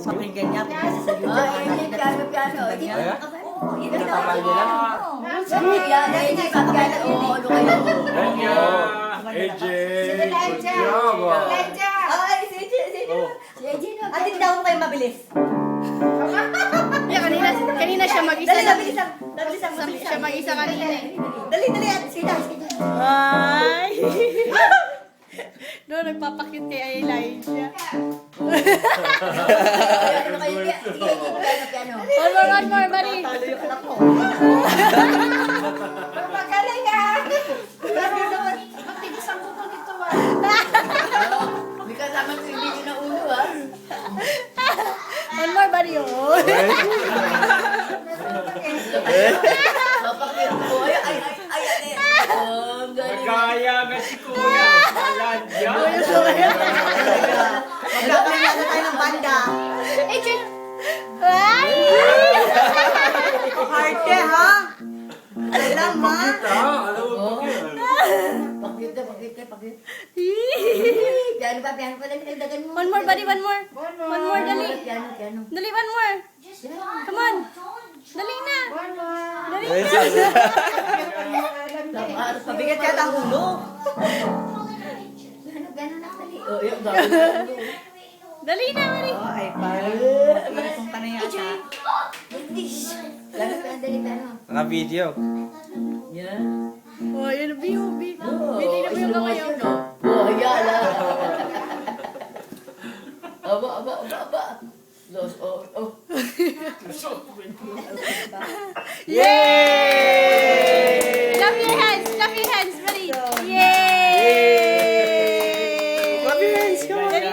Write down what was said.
Pakinggan niya kung kasi sa YouTube. Yung piano. Kanya. Tatapal nila. Thank you. AJ. Good job. Ay, atin daw kayo mabilis. Kanina siya mag-isa. Dali, bilisan. Siya mag-isa kanina eh. Dali, at sida. Ay! Doon, nagpapakit kay Elijah. One more, buddy. Talo yung anak ko. Magaling ah! Magtigas ang buto nito May kasama ko hindi na ulo ah. One more, buddy. Oh. Papakit ko. Ay. Nagkaya nga si Kuya. Ayan, yan. Magkakaroon na tayo ng banda. Ay! Arte, ha? Alam, ha? Alam mo ba yun? Pakit. Piano pa, dagdagan mo. One more, buddy, one more. One more, dali. Piano. Dali, one more. Come on. Dali na. Dali Ay, na. Pabigat yata ang ulo. Dali na, buddy. Ay, parang panay yata. Naka-video. Yan. Oh, yun, Bini na po yung kamay. Oh, yala. Aba. Los, oh. Yay! Clap your hands, clap your hands.